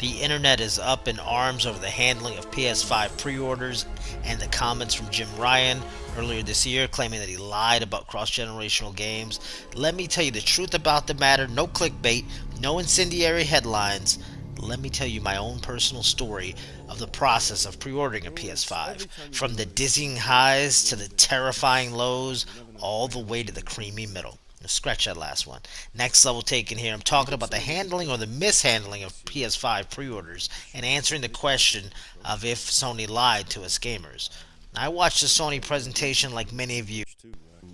The internet is up in arms over the handling of PS5 pre-orders and the comments from Jim Ryan earlier this year claiming that he lied about cross-generational games. Let me tell you the truth about the matter. No clickbait, no incendiary headlines. Let me tell you my own personal story of the process of pre-ordering a PS5. From the dizzying highs to the terrifying lows, all the way to the creamy middle. Scratch that last one. Next level taken here. I'm talking about the handling or the mishandling of PS5 pre-orders and answering the question of if Sony lied to us gamers. I watched the Sony presentation like many of you.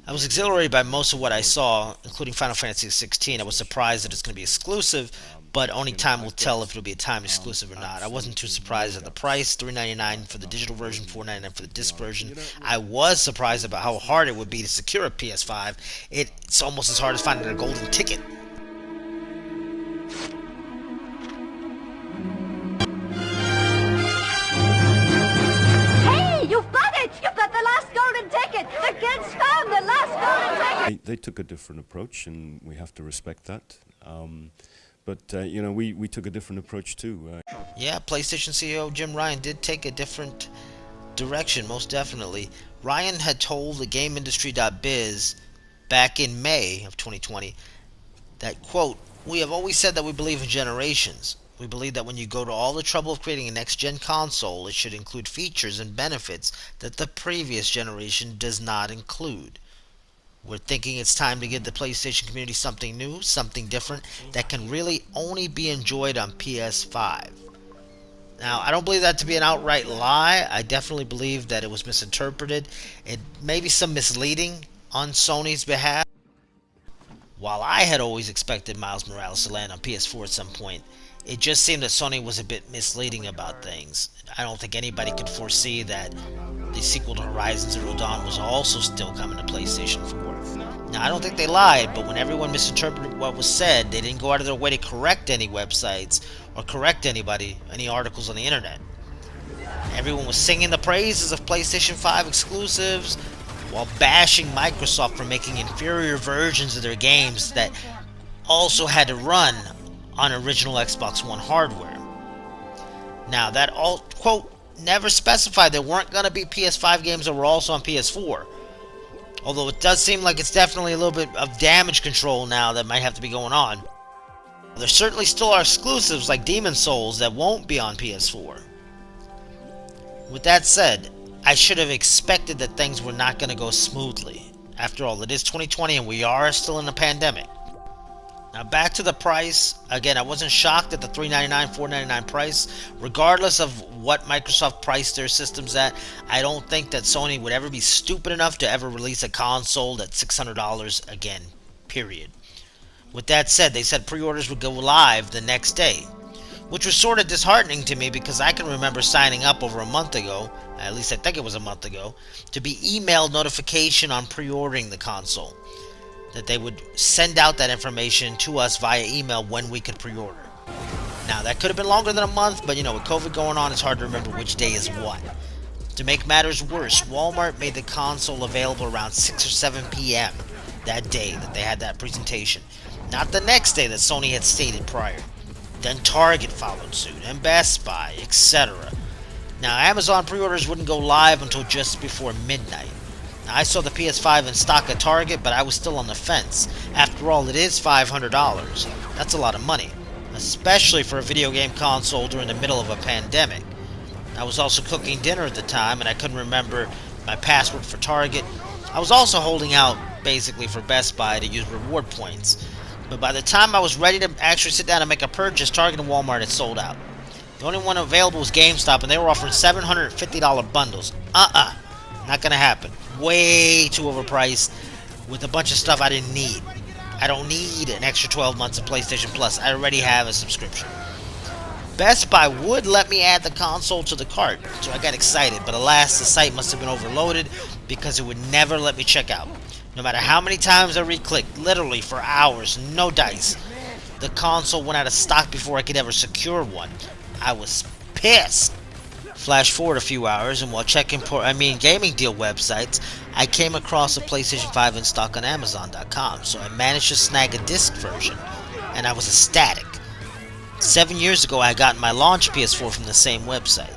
I was exhilarated by most of what I saw, including Final Fantasy 16. I was surprised that it's going to be exclusive, but only time will tell if it'll be a time exclusive or not. I wasn't too surprised at the price, $399 for the digital version, $499 for the disc version. I was surprised about how hard it would be to secure a PS5. It's almost as hard as finding a golden ticket. Hey, you've got it! You've got the last golden ticket! The kids found the last golden ticket! They took a different approach, and we have to respect that. But we took a different approach too. Yeah, PlayStation CEO Jim Ryan did take a different direction, most definitely. Ryan had told the GameIndustry.biz back in May of 2020 that, quote, "We have always said that we believe in generations. We believe that when you go to all the trouble of creating a next-gen console, it should include features and benefits that the previous generation does not include. We're thinking it's time to give the PlayStation community something new, something different, that can really only be enjoyed on PS5. Now, I don't believe that to be an outright lie. I definitely believe that it was misinterpreted. It may be some misleading on Sony's behalf. While I had always expected Miles Morales to land on PS4 at some point, it just seemed that Sony was a bit misleading about things. I don't think anybody could foresee that the sequel to Horizon Zero Dawn was also still coming to PlayStation 4. Now, I don't think they lied, but when everyone misinterpreted what was said, they didn't go out of their way to correct any websites or correct any articles on the internet. Everyone was singing the praises of PlayStation 5 exclusives while bashing Microsoft for making inferior versions of their games that also had to run on original Xbox One hardware. Now, that quote never specified there weren't going to be PS5 games that were also on PS4. Although it does seem like it's definitely a little bit of damage control now that might have to be going on. There certainly still are exclusives like Demon's Souls that won't be on PS4. With that said, I should have expected that things were not going to go smoothly. After all, it is 2020 and we are still in a pandemic. Now back to the price. Again, I wasn't shocked at the $399, $499 price. Regardless of what Microsoft priced their systems at, I don't think that Sony would ever be stupid enough to ever release a console at $600 again, period. With that said, they said pre-orders would go live the next day, which was sort of disheartening to me because I can remember signing up over a month ago, at least I think it was a month ago, to be emailed notification on pre-ordering the console. That they would send out that information to us via email when we could pre-order. Now, that could have been longer than a month, but with COVID going on, it's hard to remember which day is what. To make matters worse, Walmart made the console available around 6 or 7 p.m. that day that they had that presentation. Not the next day that Sony had stated prior. Then Target followed suit, and Best Buy, etc. Now, Amazon pre-orders wouldn't go live until just before midnight. I saw the PS5 in stock at Target, but I was still on the fence. After all, it is $500. That's a lot of money, especially for a video game console during the middle of a pandemic. I was also cooking dinner at the time, and I couldn't remember my password for Target. I was also holding out, basically, for Best Buy to use reward points. But by the time I was ready to actually sit down and make a purchase, Target and Walmart had sold out. The only one available was GameStop, and they were offering $750 bundles. Not gonna happen. Way too overpriced with a bunch of stuff I didn't need. I don't need an extra 12 months of PlayStation Plus. I already have a subscription. Best Buy would let me add the console to the cart, so I got excited, but alas, the site must have been overloaded because it would never let me check out. No matter how many times I re-clicked, literally for hours, no dice. The console went out of stock before I could ever secure one. I was pissed. Flash forward a few hours, and while checking gaming deal websites, I came across a PlayStation 5 in stock on Amazon.com, so I managed to snag a disc version, and I was ecstatic. 7 years ago, I got my launch PS4 from the same website.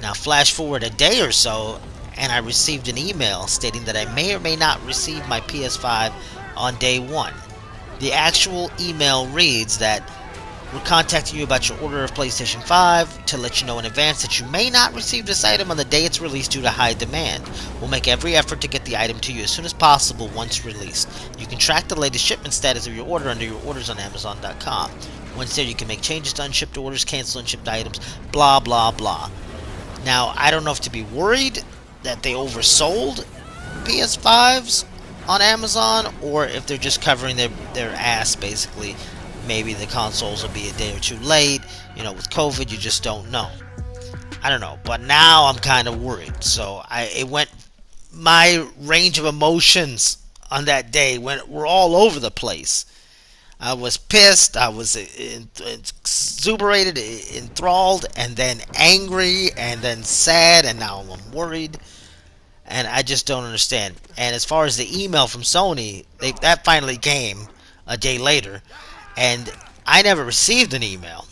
Now, flash forward a day or so, and I received an email stating that I may or may not receive my PS5 on day one. The actual email reads that we're contacting you about your order of PlayStation 5 to let you know in advance that you may not receive this item on the day it's released due to high demand. We'll make every effort to get the item to you as soon as possible once released. You can track the latest shipment status of your order under your orders on Amazon.com. Once there, you can make changes to unshipped orders, cancel unshipped items, blah blah blah. Now, I don't know if to be worried that they oversold PS5s on Amazon, or if they're just covering their ass, basically. Maybe the consoles will be a day or two late. You know, with COVID, you just don't know. I don't know, but now I'm kind of worried. So my range of emotions on that day were all over the place. I was pissed, I was exuberated, enthralled, and then angry, and then sad, and now I'm worried. And I just don't understand. And as far as the email from Sony, that finally came a day later, and I never received an email.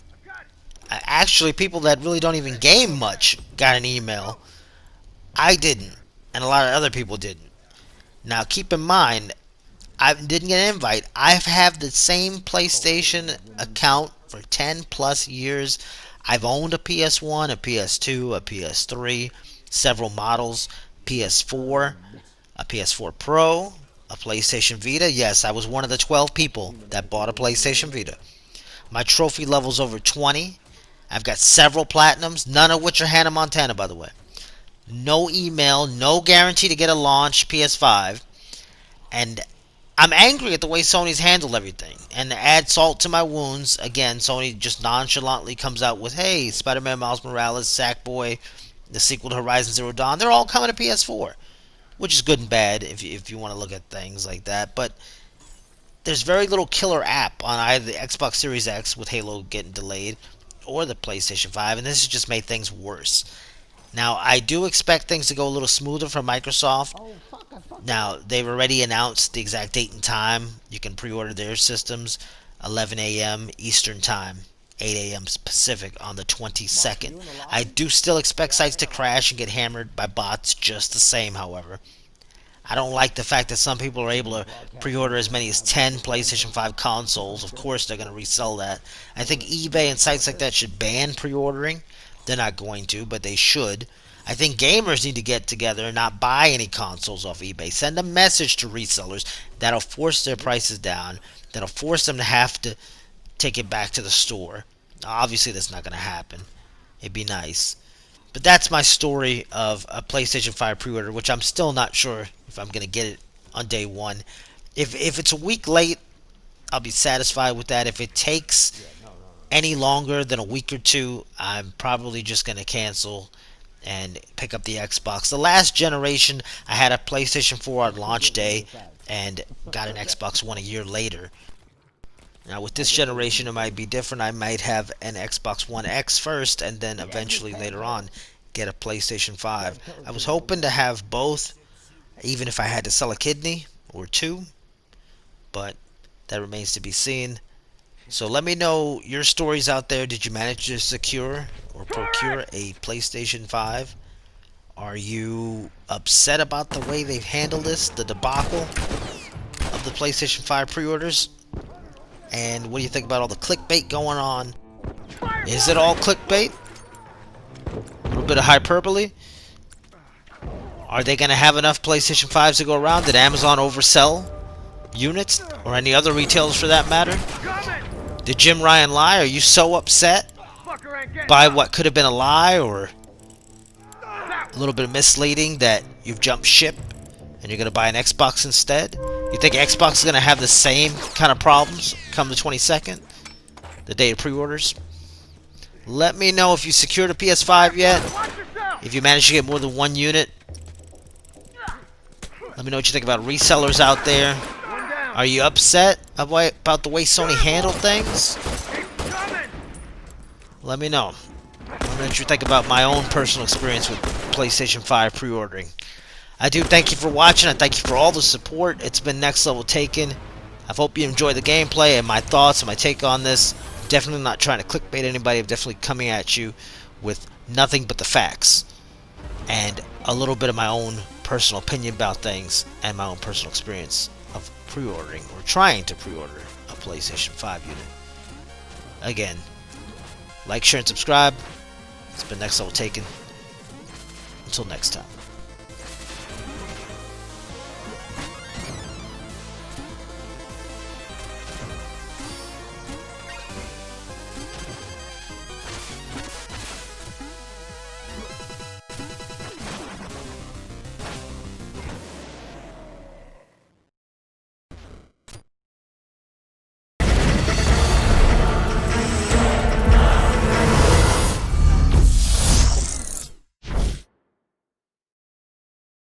Actually, people that really don't even game much got an email. I didn't, and a lot of other people didn't. Now, keep in mind, I didn't get an invite. I've had the same PlayStation account for 10 plus years. I've owned a PS1, a PS2, a PS3, several models, PS4, a PS4 Pro, a PlayStation Vita. Yes, I was one of the 12 people that bought a PlayStation Vita. My trophy level's over 20. I've got several platinums, none of which are Hannah Montana, by the way. No email, no guarantee to get a launch PS5. And I'm angry at the way Sony's handled everything. And to add salt to my wounds, again, Sony just nonchalantly comes out with, hey, Spider-Man Miles Morales, Sackboy, the sequel to Horizon Zero Dawn, they're all coming to PS4. Which is good and bad if you want to look at things like that. But there's very little killer app on either the Xbox Series X with Halo getting delayed or the PlayStation 5, and this has just made things worse. Now, I do expect things to go a little smoother for Microsoft. Now, they've already announced the exact date and time. You can pre-order their systems, 11 a.m. Eastern Time, 8 a.m. Pacific on the 22nd. I do still expect sites to crash and get hammered by bots just the same, however. I don't like the fact that some people are able to pre-order as many as 10 PlayStation 5 consoles. Of course, they're going to resell that. I think eBay and sites like that should ban pre-ordering. They're not going to, but they should. I think gamers need to get together and not buy any consoles off eBay. Send a message to resellers that'll force their prices down, that'll force them to have to take it back to the store. Obviously, that's not going to happen. It'd be nice. But that's my story of a PlayStation 5 pre-order, which I'm still not sure if I'm going to get it on day one. If it's a week late, I'll be satisfied with that. If it takes any longer than a week or two, I'm probably just going to cancel and pick up the Xbox. The last generation, I had a PlayStation 4 on launch day and got an Xbox One a year later. Now with this generation it might be different. I might have an Xbox One X first and then eventually later on get a PlayStation 5. I was hoping to have both, even if I had to sell a kidney or two, but that remains to be seen. So let me know your stories out there. Did you manage to secure or procure a PlayStation 5? Are you upset about the way they've handled this, the debacle of the PlayStation 5 pre-orders? And what do you think about all the clickbait going on? Is it all clickbait? A little bit of hyperbole? Are they going to have enough PlayStation 5s to go around? Did Amazon oversell units? Or any other retailers for that matter? Did Jim Ryan lie? Are you so upset by what could have been a lie or a little bit of misleading that you've jumped ship and you're going to buy an Xbox instead? You think Xbox is going to have the same kind of problems come the 22nd, the day of pre-orders? Let me know if you secured a PS5 yet, if you managed to get more than one unit. Let me know what you think about resellers out there. Are you upset about the way Sony handled things? Let me know. Let me know what you think about my own personal experience with PlayStation 5 pre-ordering. I do thank you for watching. I thank you for all the support. It's been Next Level Taken. I hope you enjoy the gameplay and my thoughts and my take on this. definitely not trying to clickbait anybody. I'm definitely coming at you with nothing but the facts and a little bit of my own personal opinion about things and my own personal experience of pre-ordering or trying to pre-order a PlayStation 5 unit. Again, like, share, and subscribe. It's been Next Level Taken. Until next time.